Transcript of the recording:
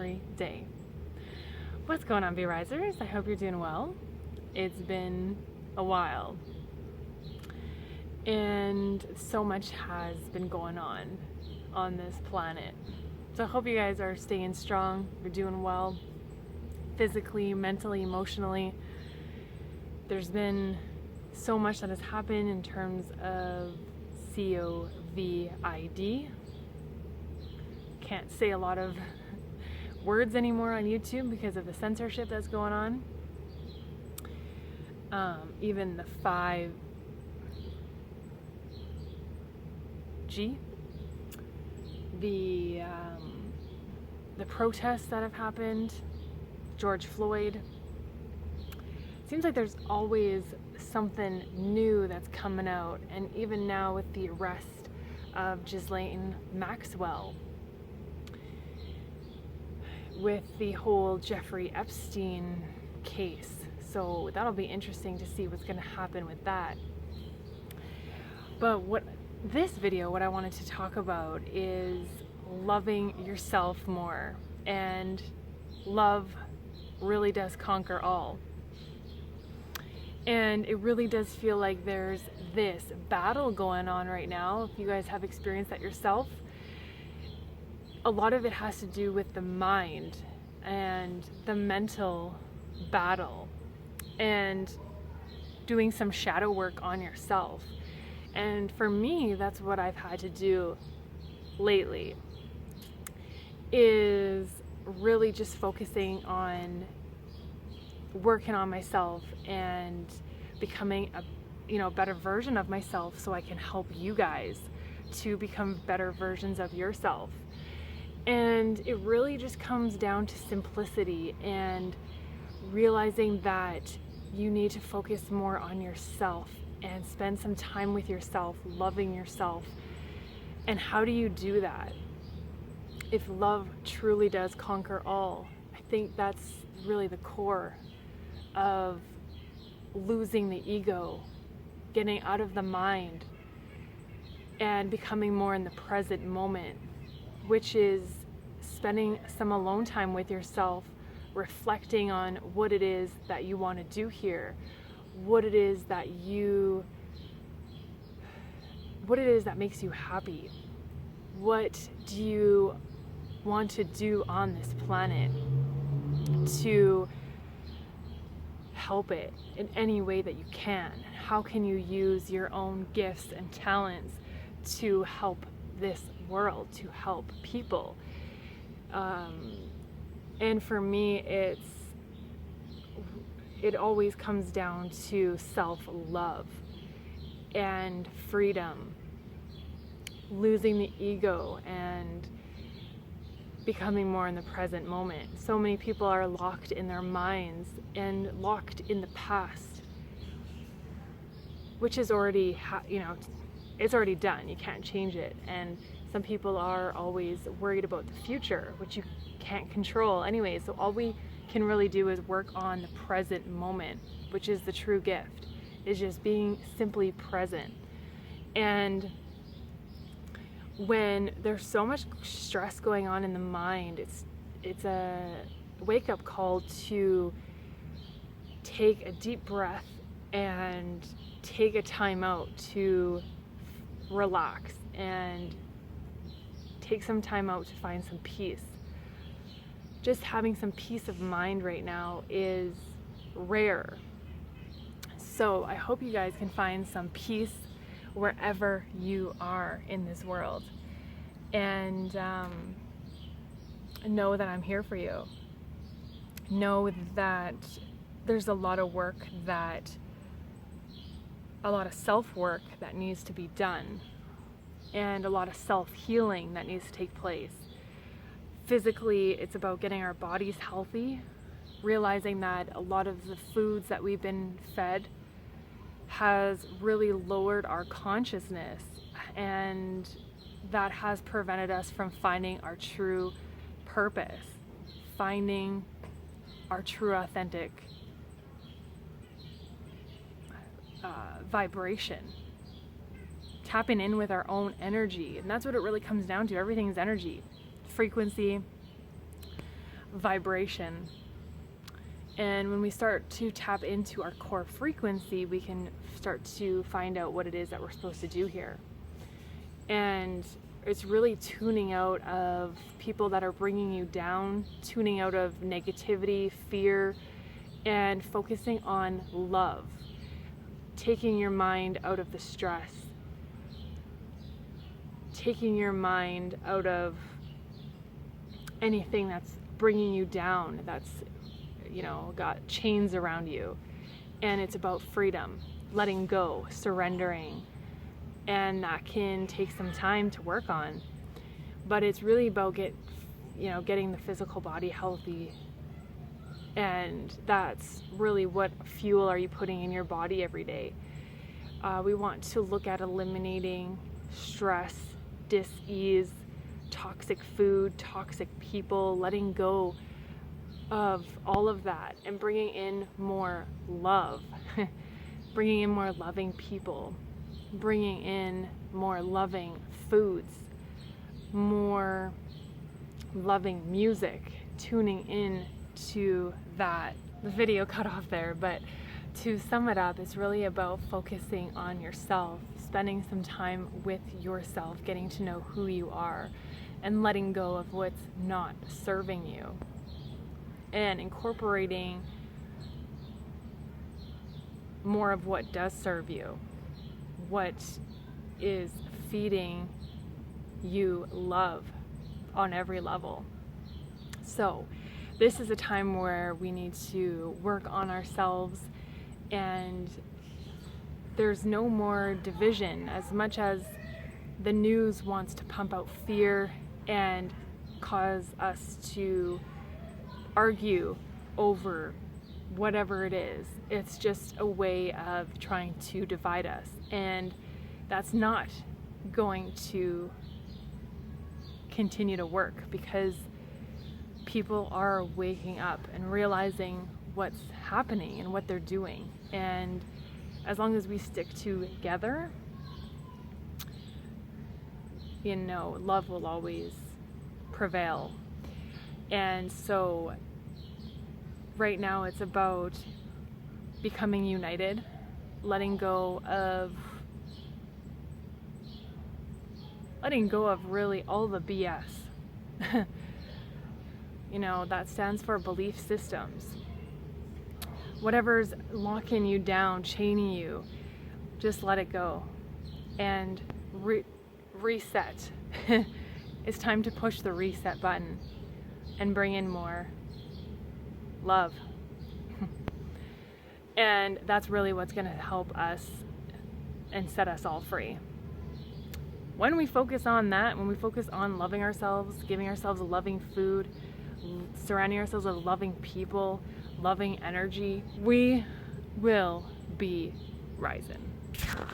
every day. What's going on, V-Risers? I hope you're doing well. It's been a while, and so much has been going on this planet. So I hope you guys are staying strong, you're doing well, physically, mentally, emotionally. There's been so much that has happened in terms of COVID. Can't say a lot of words anymore on YouTube because of the censorship that's going on. Even the 5G, the protests that have happened, George Floyd. Seems like there's always something new that's coming out, and even now with the arrest of Ghislaine Maxwell, with the whole Jeffrey Epstein case. So that'll be interesting to see what's going to happen with that. But what I wanted to talk about is loving yourself more, and love really does conquer all. And it really does feel like there's this battle going on right now. If you guys have experienced that yourself, a lot of it has to do with the mind and the mental battle and doing some shadow work on yourself. And for me, that's what I've had to do lately, is really just focusing on working on myself and becoming a better version of myself, so I can help you guys to become better versions of yourself. And it really just comes down to simplicity and realizing that you need to focus more on yourself and spend some time with yourself, loving yourself. And how do you do that? If love truly does conquer all, I think that's really the core of losing the ego, getting out of the mind, and becoming more in the present moment, which is spending some alone time with yourself, reflecting on what it is that you want to do here, what it is that makes you happy, what do you want to do on this planet to help it in any way that you can. How can you use your own gifts and talents to help this world, to help people? And for me, it always comes down to self-love and freedom, losing the ego and becoming more in the present moment. So many people are locked in their minds and locked in the past, which is already, it's already done. You can't change it. And some people are always worried about the future, which you can't control anyway. So all we can really do is work on the present moment, which is the true gift, is just being simply present. And when there's so much stress going on in the mind, it's a wake-up call to take a deep breath and take a time out to relax and take some time out to find some peace. Just having some peace of mind right now is rare. So I hope you guys can find some peace wherever you are in this world, and know that I'm here for you. Know that there's a lot of self-work that needs to be done, and a lot of self-healing that needs to take place. Physically, it's about getting our bodies healthy, realizing that a lot of the foods that we've been fed has really lowered our consciousness, and that has prevented us from finding our true purpose, finding our true authentic vibration, tapping in with our own energy. And that's what it really comes down to. Everything is energy, frequency. vibration. And when we start to tap into our core frequency, we can start to find out what it is that we're supposed to do here. And it's really tuning out of people that are bringing you down, tuning out of negativity, fear, and focusing on love. Taking your mind out of the stress. Taking your mind out of anything that's bringing you down, that's, got chains around you. And it's about freedom, letting go, surrendering. And that can take some time to work on. But it's really about getting the physical body healthy. And that's really what fuel are you putting in your body every day. We want to look at eliminating stress, dis-ease, toxic food, toxic people, letting go of all of that and bringing in more love, bringing in more loving people, bringing in more loving foods, more loving music, tuning in to that. The video cut off there, but to sum it up, it's really about focusing on yourself, spending some time with yourself, getting to know who you are, and letting go of what's not serving you, and incorporating more of what does serve you, what is feeding you love on every level. So this is a time where we need to work on ourselves, and there's no more division. As much as the news wants to pump out fear and cause us to argue over whatever it is, it's just a way of trying to divide us, and that's not going to continue to work, because people are waking up and realizing what's happening and what they're doing. And as long as we stick together, love will always prevail. And so right now it's about becoming united, letting go of really all the BS. That stands for belief systems. Whatever's locking you down, chaining you, just let it go and reset. It's time to push the reset button and bring in more love. And that's really what's going to help us and set us all free. When we focus on that, when we focus on loving ourselves, giving ourselves loving food, surrounding ourselves with loving people, loving energy, we will be rising.